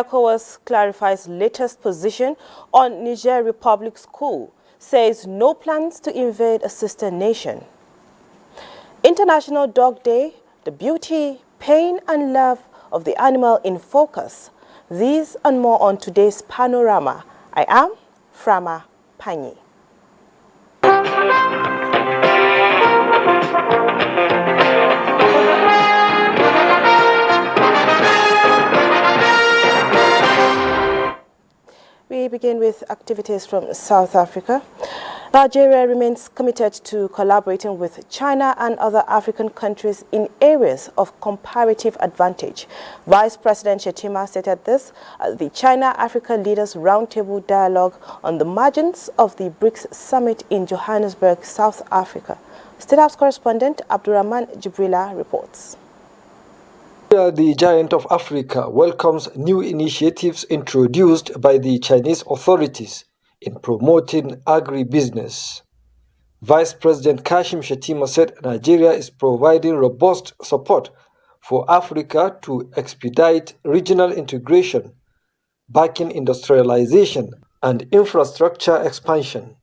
ECOWAS clarifies latest position on Niger Republic's coup, says no plans to invade a sister nation. International Dog Day, the beauty, pain and love of the animal in focus. These and more on today's Panorama. I am Frama Panyi. We begin with activities from South Africa. Nigeria remains committed to collaborating with China and other African countries in areas of comparative advantage. Vice President Shettima stated this at the China-Africa Leaders Roundtable Dialogue on the margins of the BRICS Summit in Johannesburg, South Africa. State House correspondent Abdurrahman Jibrila reports. The giant of Africa welcomes new initiatives introduced by the Chinese authorities in promoting agribusiness. Vice President Kashim Shettima said Nigeria is providing robust support for Africa to expedite regional integration, backing industrialization and infrastructure expansion.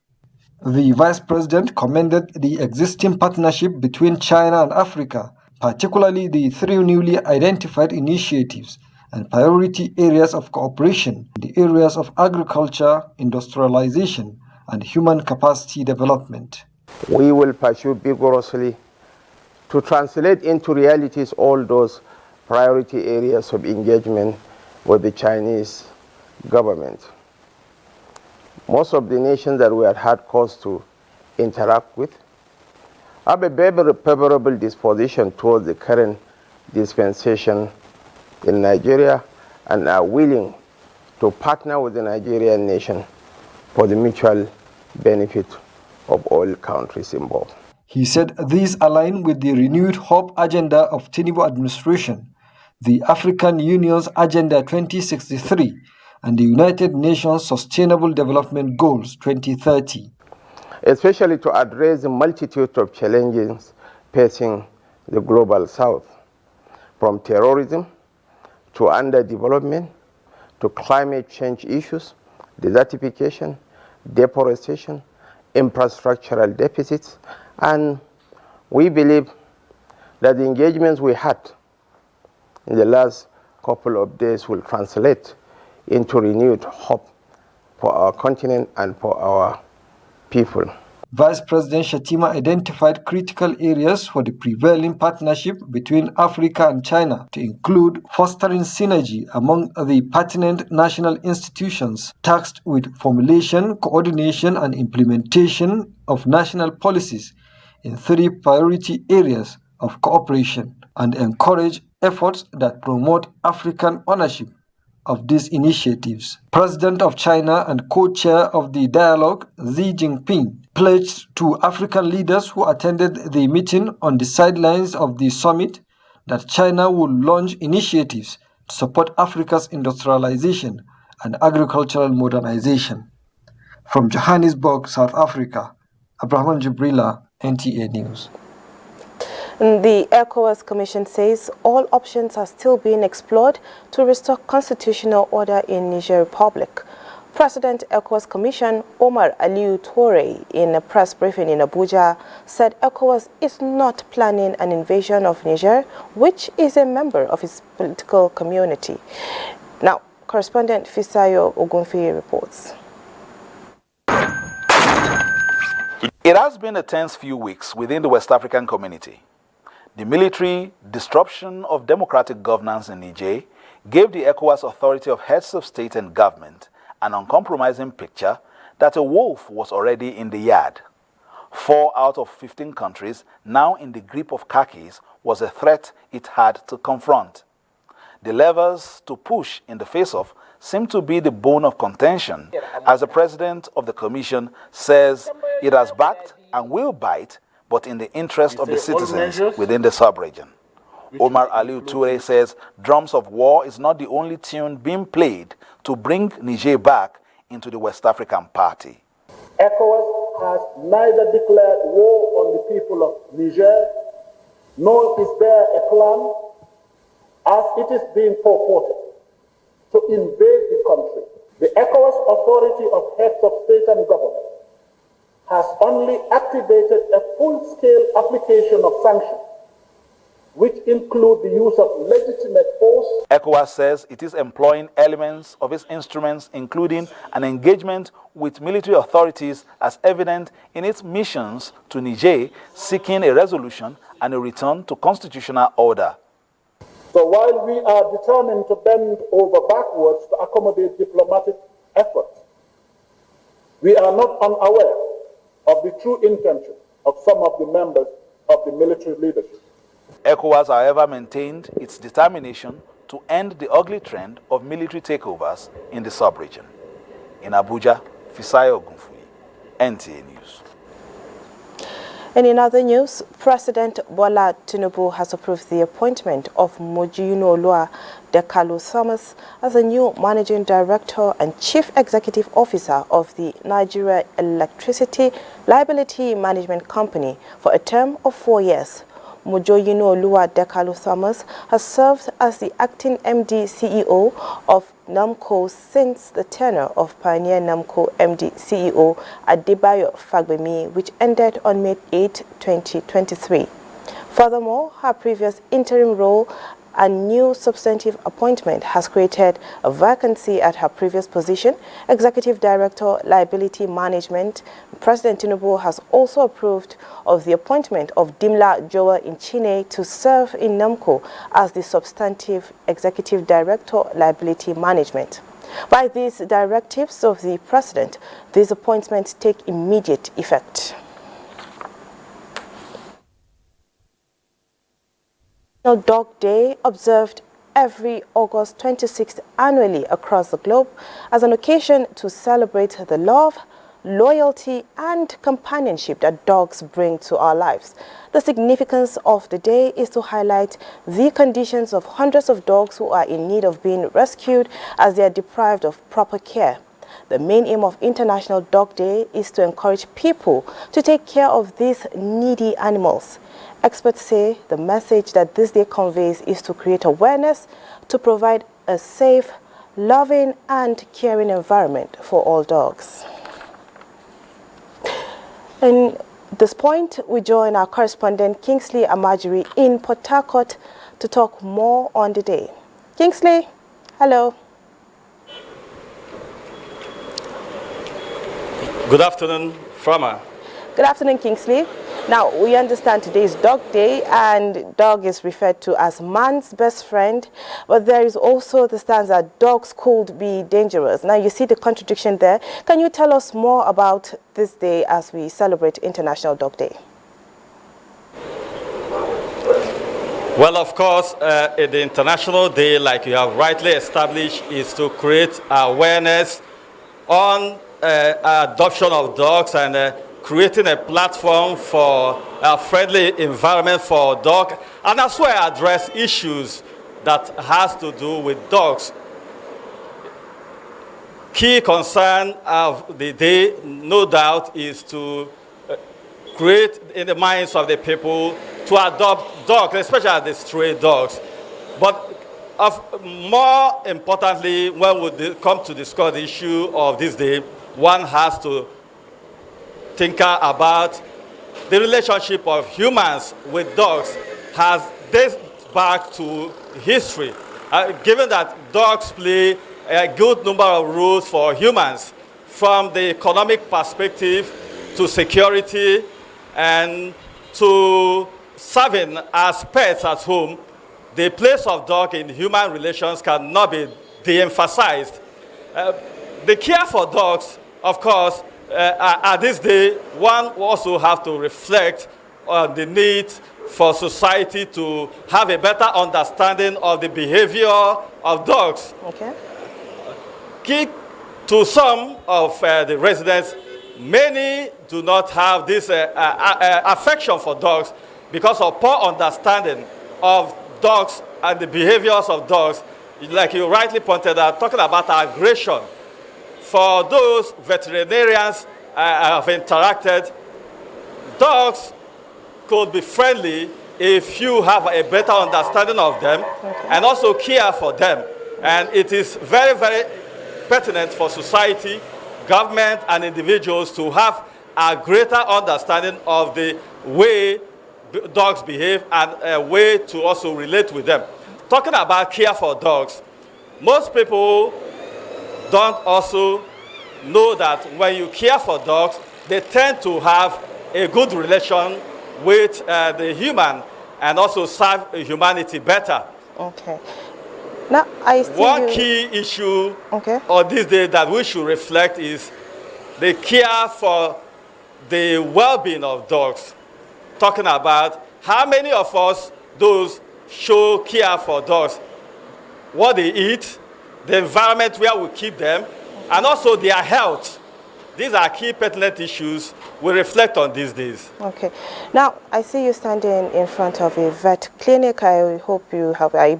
The Vice President commended the existing partnership between China and Africa, particularly the three newly identified initiatives and priority areas of cooperation in the areas of agriculture, industrialization, and human capacity development. We will pursue vigorously to translate into realities all those priority areas of engagement with the Chinese government. Most of the nations that we have had cause to interact with have a very favorable disposition towards the current dispensation in Nigeria and are willing to partner with the Nigerian nation for the mutual benefit of all countries involved. He said these align with the renewed hope agenda of Tinubu administration, the African Union's Agenda 2063, and the United Nations Sustainable Development Goals 2030. Especially to address the multitude of challenges facing the global south, from terrorism to underdevelopment to climate change issues, desertification, deforestation, infrastructural deficits, and we believe that the engagements we had in the last couple of days will translate into renewed hope for our continent and for our people. Vice President Shettima identified critical areas for the prevailing partnership between Africa and China to include fostering synergy among the pertinent national institutions tasked with formulation, coordination, and implementation of national policies in three priority areas of cooperation, and encourage efforts that promote African ownership of these initiatives. President of China and co-chair of the dialogue, Xi Jinping, pledged to African leaders who attended the meeting on the sidelines of the summit that China will launch initiatives to support Africa's industrialization and agricultural modernization. From Johannesburg, South Africa, Abraham Jibrila, NTA News. The ECOWAS Commission says all options are still being explored to restore constitutional order in Niger Republic. President ECOWAS Commission Omar Aliyu Toure, in a press briefing in Abuja, said ECOWAS is not planning an invasion of Niger, which is a member of its political community. Now, correspondent Fisayo Ogunfiye reports. It has been a tense few weeks within the West African community. The military disruption of democratic governance in Niger gave the ECOWAS authority of heads of state and government an uncompromising picture that a wolf was already in the yard. 4 out of 15 countries now in the grip of khakis was a threat it had to confront. The levers to push in the face-off seem to be the bone of contention, as the president of the commission says it has backed and will bite, but in the interest of the citizens within the sub-region. Omar Aliyu Toure says drums of war is not the only tune being played to bring Niger back into the West African party. ECOWAS has neither declared war on the people of Niger, nor is there a plan, as it is being purported, to invade the country. The ECOWAS Authority of Heads of State and Government has only activated a full-scale application of sanctions, which include the use of legitimate force. ECOWAS says it is employing elements of its instruments, including an engagement with military authorities as evident in its missions to Niger, seeking a resolution and a return to constitutional order. So while we are determined to bend over backwards to accommodate diplomatic efforts, we are not unaware of the true intention of some of the members of the military leadership. ECOWAS, however, maintained its determination to end the ugly trend of military takeovers in the sub-region. In Abuja, Fisayo Ogunfuyi, NTA News. And in other news, President Bola Tinubu has approved the appointment of Mojinoluwa Dekalu Thomas as the new Managing Director and Chief Executive Officer of the Nigerian Electricity Liability Management Company for a term of 4 years. Mojinoluwa Dekalu Thomas has served as the acting MD CEO of NAMCO since the tenure of pioneer NAMCO MD CEO Adebayo Fagbemi, which ended on May 8, 2023. Furthermore, her previous interim role and new substantive appointment has created a vacancy at her previous position, Executive Director, Liability Management. President Tinubu has also approved of the appointment of Dimla Joa Inchine to serve in NAMCO as the substantive Executive Director, Liability Management. By these directives of the President, these appointments take immediate effect. Dog Day, observed every August 26th annually across the globe as an occasion to celebrate the love, loyalty and companionship that dogs bring to our lives. The significance of the day is to highlight the conditions of hundreds of dogs who are in need of being rescued as they are deprived of proper care. The main aim of International Dog Day is to encourage people to take care of these needy animals. Experts say the message that this day conveys is to create awareness, to provide a safe, loving and caring environment for all dogs. At this point, we join our correspondent Kingsley Amajiri in Port Harcourt to talk more on the day. Kingsley, hello. Good afternoon, Frama. Good afternoon, Kingsley. Now, we understand today is Dog Day, and dog is referred to as man's best friend, but there is also the stance that dogs could be dangerous. Now, you see the contradiction there. Can you tell us more about this day as we celebrate International Dog Day? Well, of course, the International Day, like you have rightly established, is to create awareness on adoption of dogs and creating a platform for a friendly environment for dogs, and as well address issues that has to do with dogs. Key concern of the day, no doubt, is to create in the minds of the people to adopt dogs, especially the stray dogs. But more importantly, when we come to discuss the issue of this day, one has to think about the relationship of humans with dogs has dates back to history. Given that dogs play a good number of roles for humans, from the economic perspective to security and to serving as pets at home, the place of dog in human relations cannot be de-emphasized. The care for dogs, of course, at this day, one also have to reflect on the need for society to have a better understanding of the behavior of dogs. Okay. Key to some of the residents, many do not have this affection for dogs because of poor understanding of dogs and the behaviors of dogs. Like you rightly pointed out, talking about aggression. For those veterinarians have interacted, dogs could be friendly if you have a better understanding of them and also care for them. And it is very, very pertinent for society, government, and individuals to have a greater understanding of the way dogs behave and a way to also relate with them. Talking about care for dogs, most people don't also know that when you care for dogs, they tend to have a good relation with the human and also serve humanity better. Okay. Now, One key issue on this day that we should reflect is the care for the well-being of dogs. Talking about how many of us those show care for dogs, what they eat, the environment where we keep them, and also their health. These are key pertinent issues we reflect on these days. Okay. Now, I see you standing in front of a vet clinic. I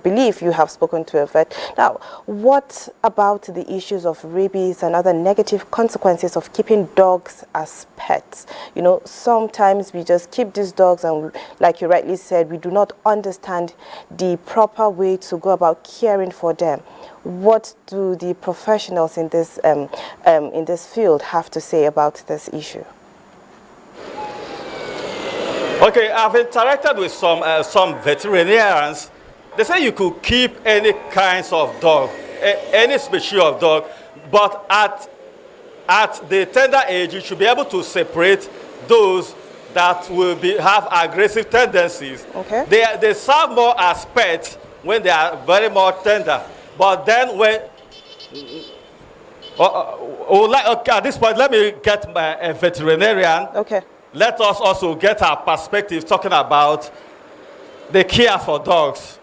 believe you have spoken to a vet. Now, what about the issues of rabies and other negative consequences of keeping dogs as pets? You know, sometimes we just keep these dogs and, like you rightly said, we do not understand the proper way to go about caring for them. What do the professionals in this field have to say about this issue? Okay, I've interacted with some veterinarians. They say you could keep any kinds of dog, any species of dog, but at the tender age, you should be able to separate those that will have aggressive tendencies. Okay. They serve more as pets when they are very more tender. But then when, at this point, let me get a veterinarian. Okay. Let us also get our perspective talking about the care for dogs.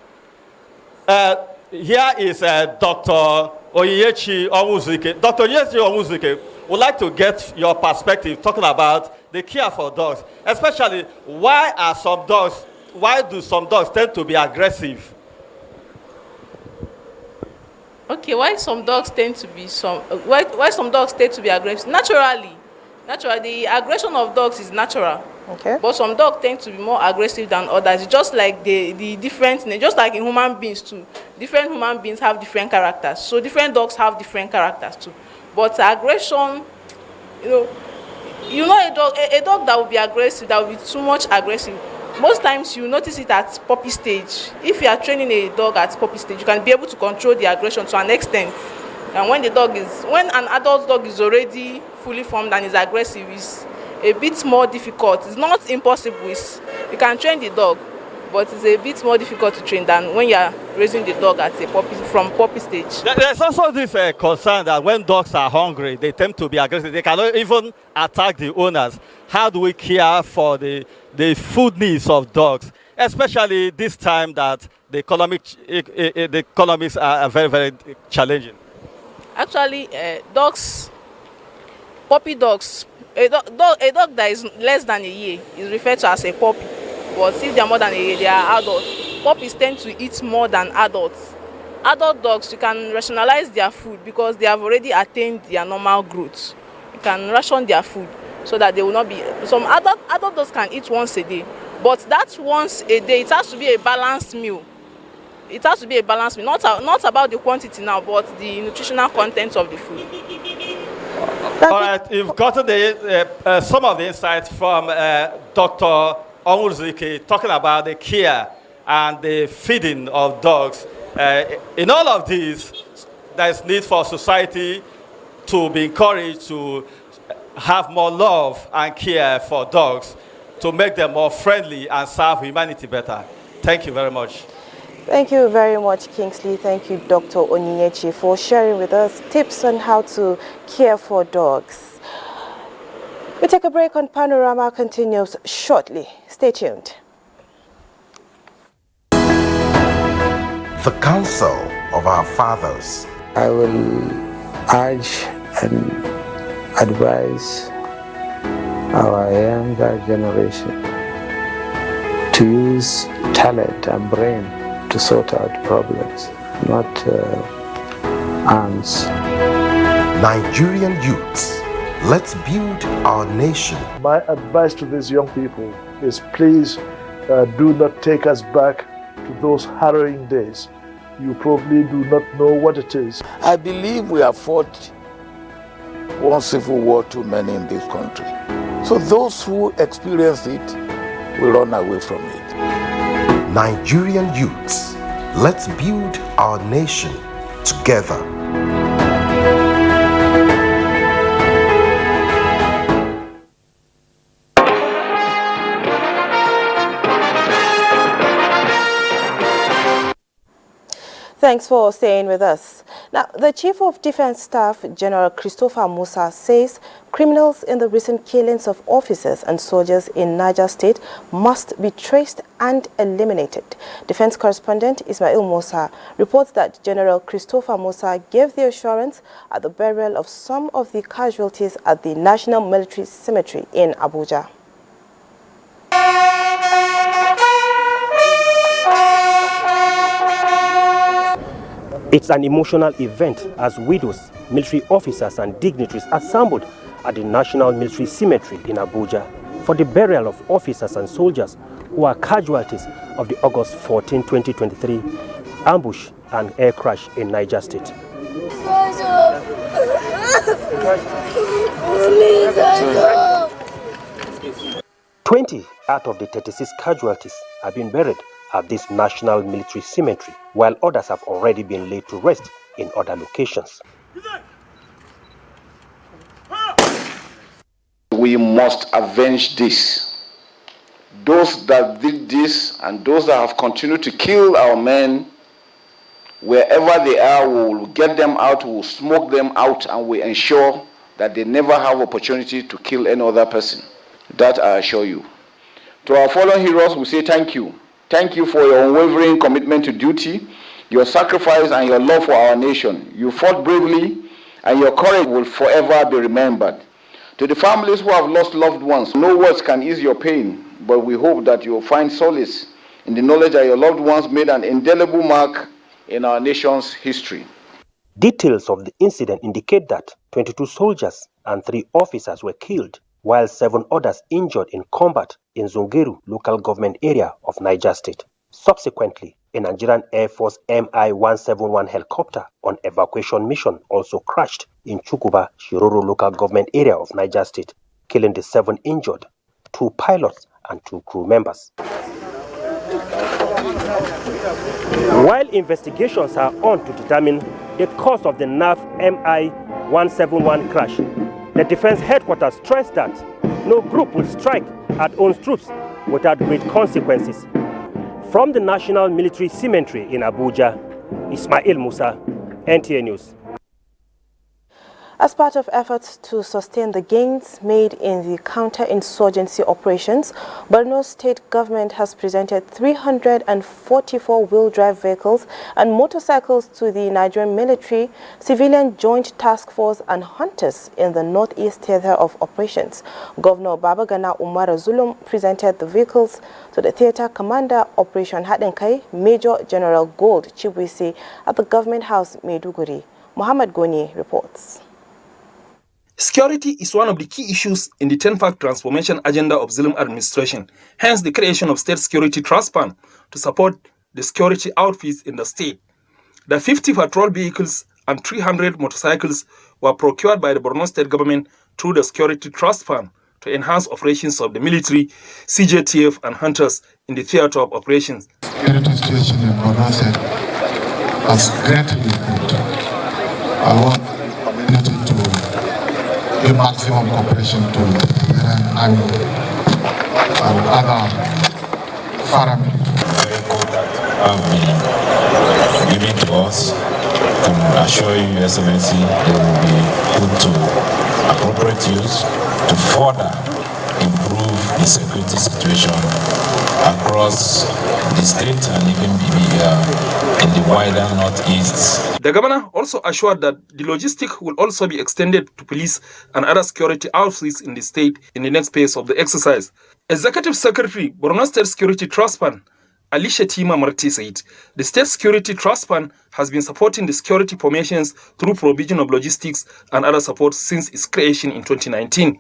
Here is Dr. Onyechi Onwuzike. Dr. Onyechi Onwuzike would like to get your perspective talking about the care for dogs, especially why do some dogs tend to be aggressive? Okay, why some dogs tend to be why some dogs tend to be aggressive? Naturally, the aggression of dogs is natural. Okay. But some dogs tend to be more aggressive than others. It's just like the different, just like in human beings too. Different human beings have different characters. So different dogs have different characters too. But aggression, a dog that will be aggressive, that will be too much aggressive, most times you notice it at puppy stage. If you are training a dog at puppy stage, you can be able to control the aggression to an extent. And when an adult dog is already fully formed and is aggressive, it's a bit more difficult. It's not impossible. You can train the dog, but it's a bit more difficult to train than when you are raising the dog at from puppy stage. There's also this concern that when dogs are hungry, they tend to be aggressive. They cannot even attack the owners. How do we care for the food needs of dogs, especially this time that the economics are very, very challenging? Actually, puppy dogs, a dog that is less than a year is referred to as a puppy. But if they are more than a year, they are adults. Puppies tend to eat more than adults. Adult dogs, you can rationalize their food because they have already attained their normal growth. You can ration their food so that they will not be. Some adult dogs can eat once a day, but that once a day, it has to be a balanced meal. It has to be a balanced meal, not about the quantity now, but the nutritional content of the food. All right, you've gotten some of the insights from Dr. Onwuzike talking about the care and the feeding of dogs. In all of these, there is need for society to be encouraged to have more love and care for dogs, to make them more friendly and serve humanity better. Thank you very much. Thank you very much, Kingsley. Thank you, Dr. Onyechi, for sharing with us tips on how to care for dogs. We take a break on Panorama continues shortly. Stay tuned. The counsel of our fathers. I will urge and advise our younger generation to use talent and brain to sort out problems, not arms. Nigerian youths, let's build our nation. My advice to these young people is please do not take us back to those harrowing days you probably do not know what it is. I believe we have fought one civil war too many in this country. So those who experience it will run away from it. Nigerian youths, let's build our nation together. Thanks for staying with us. Now, the Chief of Defense Staff, General Christopher Musa, says criminals in the recent killings of officers and soldiers in Niger State must be traced and eliminated. Defense correspondent Ismail Musa reports that General Christopher Musa gave the assurance at the burial of some of the casualties at the National Military Cemetery in Abuja. It's an emotional event as widows, military officers and dignitaries assembled at the National Military Cemetery in Abuja for the burial of officers and soldiers who are casualties of the August 14, 2023 ambush and air crash in Niger State. 20 out of the 36 casualties have been buried at this National Military Cemetery, while others have already been laid to rest in other locations. We must avenge this. Those that did this and those that have continued to kill our men, wherever they are, we will get them out, we will smoke them out, and we ensure that they never have opportunity to kill any other person. That I assure you. To our fallen heroes, we say thank you. Thank you for your unwavering commitment to duty, your sacrifice and your love for our nation. You fought bravely and your courage will forever be remembered. To the families who have lost loved ones, no words can ease your pain, but we hope that you will find solace in the knowledge that your loved ones made an indelible mark in our nation's history. Details of the incident indicate that 22 soldiers and 3 officers were killed, while 7 others injured in combat in Zongeru local government area of Niger State. Subsequently, a Nigerian Air Force Mi-171 helicopter on evacuation mission also crashed in Chukuba, Shiroro local government area of Niger State, killing the 7 injured, 2 pilots and 2 crew members. While investigations are on to determine the cause of the NAF Mi-171 crash, the Defense Headquarters stressed that no group will strike at own troops without great consequences. From the National Military Cemetery in Abuja, Ismail Musa, NTA News. As part of efforts to sustain the gains made in the counter-insurgency operations, Borno State government has presented 344 wheel-drive vehicles and motorcycles to the Nigerian military, civilian joint task force and hunters in the northeast theater of operations. Governor Babagana Umar Zulum presented the vehicles to the theater commander Operation Hadenkai, Major General Gold Chibwisi at the Government House, Maiduguri. Muhammad Goni reports. Security is one of the key issues in the 10-fact transformation agenda of Zulum administration, hence the creation of State Security Trust Fund to support the security outfits in the state. The 50 patrol vehicles and 300 motorcycles were procured by the Borno State government through the Security Trust Fund to enhance operations of the military, CJTF and hunters in the theater of operations. Security situation in Borno State has greatly improved. I want the community to give maximum cooperation to the Nigerian Army and other paramilitary. Very good that have been given to us. I can assure you, Your Excellency, they will be put to appropriate use to further improve the security situation across the state and even in the wider northeast. The governor also assured that the logistic will also be extended to police and other security outfits in the state in the next phase of the exercise. Executive Secretary, Borno State Security Trust Fund, Ali Shetima Marti said, the State Security Trust Fund has been supporting the security formations through provision of logistics and other support since its creation in 2019.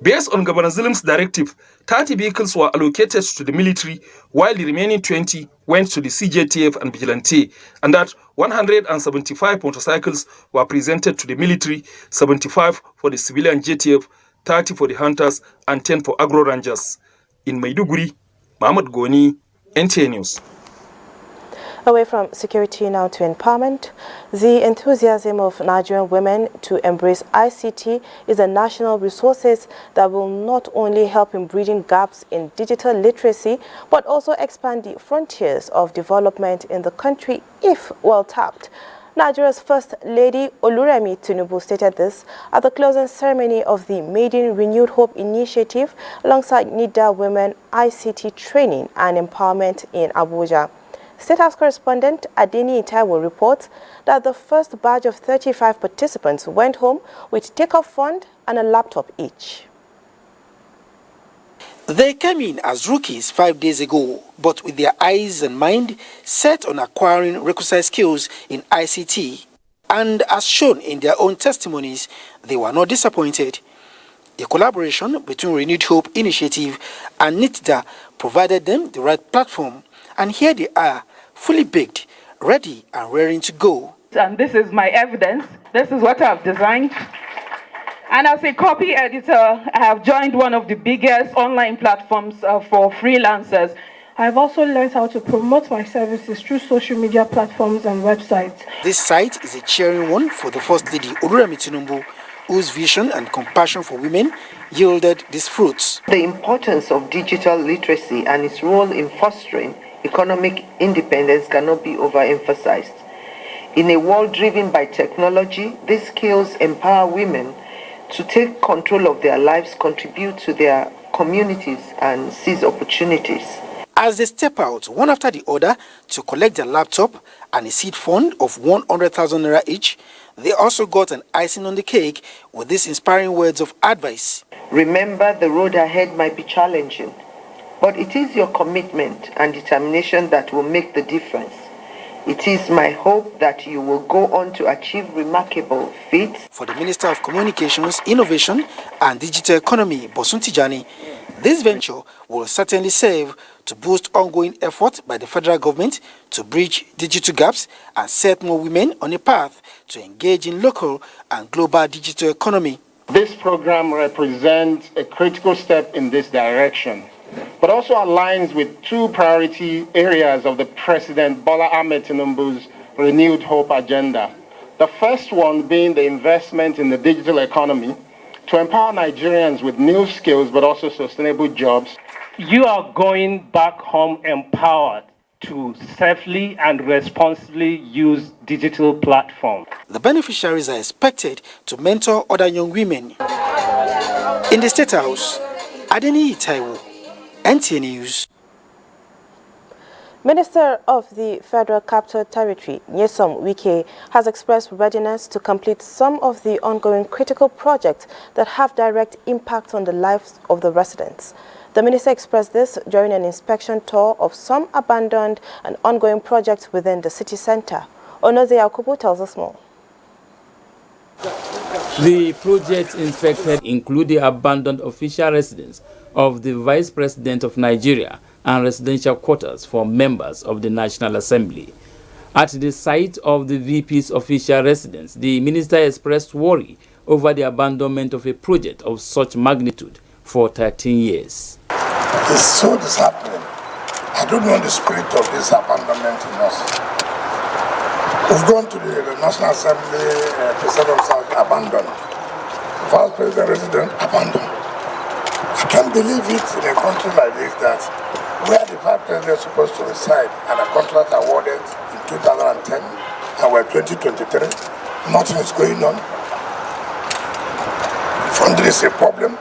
Based on Governor Zulum's directive, 30 vehicles were allocated to the military, while the remaining 20 went to the CJTF and Vigilante, and that 175 motorcycles were presented to the military, 75 for the civilian JTF, 30 for the hunters, and 10 for agro rangers. In Maiduguri, Mahmoud Goni, NTA News. Away from security now to empowerment, the enthusiasm of Nigerian women to embrace ICT is a national resource that will not only help in bridging gaps in digital literacy, but also expand the frontiers of development in the country if well tapped. Nigeria's First Lady Oluremi Tinubu stated this at the closing ceremony of the Maiden Renewed Hope initiative alongside NIDA Women ICT Training and Empowerment in Abuja. State House correspondent Adeni Itaiwo reports that the first batch of 35 participants went home with take-off fund and a laptop each. They came in as rookies 5 days ago, but with their eyes and mind set on acquiring requisite skills in ICT. And as shown in their own testimonies, they were not disappointed. The collaboration between Renewed Hope Initiative and NITDA provided them the right platform. And here they are, fully baked, ready and raring to go. And this is my evidence. This is what I've designed. And as a copy editor, I have joined one of the biggest online platforms for freelancers. I've also learned how to promote my services through social media platforms and websites. This site is a cheering one for the First Lady Oluremi Tinubu, whose vision and compassion for women yielded these fruits. The importance of digital literacy and its role in fostering economic independence cannot be overemphasized. In a world driven by technology, these skills empower women to take control of their lives, contribute to their communities, and seize opportunities. As they step out one after the other to collect their laptop and a seed fund of 100,000 naira each, they also got an icing on the cake with these inspiring words of advice. Remember, the road ahead might be challenging, but it is your commitment and determination that will make the difference. It is my hope that you will go on to achieve remarkable feats. For the Minister of Communications, Innovation and Digital Economy, Bosun Tijani, this venture will certainly serve to boost ongoing effort by the federal government to bridge digital gaps and set more women on a path to engage in local and global digital economy. This program represents a critical step in this direction, but also aligns with two priority areas of the President Bola Ahmed Tinubu's Renewed Hope agenda. The first one being the investment in the digital economy to empower Nigerians with new skills but also sustainable jobs. You are going back home empowered to safely and responsibly use digital platforms. The beneficiaries are expected to mentor other young women. In the State House, Adeni Itaiwo, NTA News. Minister of the Federal Capital Territory, Nyesom Wike, has expressed readiness to complete some of the ongoing critical projects that have direct impact on the lives of the residents. The minister expressed this during an inspection tour of some abandoned and ongoing projects within the city center. Onoze Yakubu tells us more. The projects inspected include the abandoned official residence of the Vice President of Nigeria and residential quarters for members of the National Assembly. At the site of the VP's official residence, the minister expressed worry over the abandonment of a project of such magnitude for 13 years. It's so disheartening. I don't know the spirit of this abandonment in us. We've gone to the National Assembly, President of South, abandoned. Vice President resident, abandoned. I can't believe it in a country like this that where the Vice President is supposed to reside and a contract awarded in 2010 and we're 2023, nothing is going on. Funding is a problem.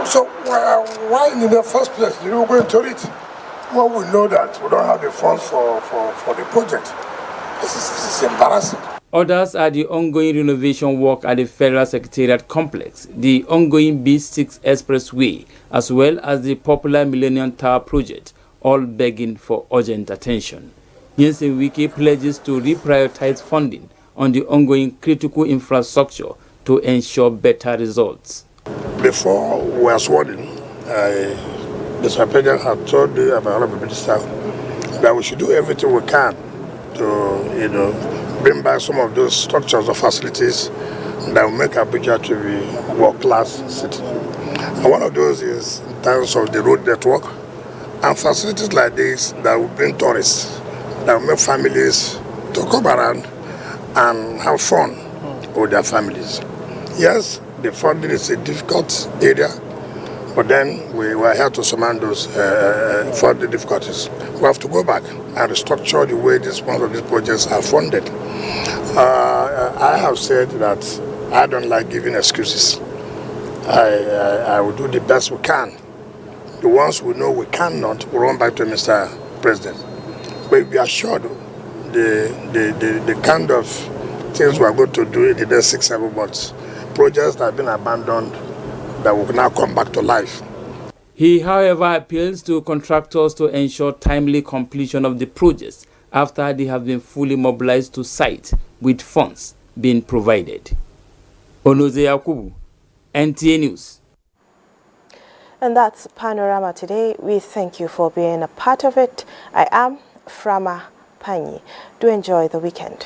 So why in the first place did we go into it? Well, we know that we don't have the funds for the project. This is embarrassing. Others are the ongoing renovation work at the Federal Secretariat Complex, the ongoing B6 Expressway, as well as the popular Millennium Tower project, all begging for urgent attention. Nyesom Wike pledges to reprioritize funding on the ongoing critical infrastructure to ensure better results. Before we were sworn in, Mr. President had told the Honorable Minister that we should do everything we can to, bring back some of those structures or facilities that will make Abuja to be world-class city. And one of those is in terms of the road network and facilities like this that will bring tourists, that will make families to come around and have fun with their families. Yes, the funding is a difficult area, but then we were here to surmount those funding difficulties. We have to go back and restructure the way one of these projects are funded. I have said that I don't like giving excuses. I will do the best we can. The ones we know we cannot, we'll run back to Mr. President. But be assured the kind of things we are going to do in the next 6-7 months, projects that have been abandoned that will now come back to life. He, however, appeals to contractors to ensure timely completion of the projects after they have been fully mobilized to site with funds being provided. Onoze Yakubu, NTA News. And that's Panorama today. We thank you for being a part of it. I am Frama Panyi. Do enjoy the weekend.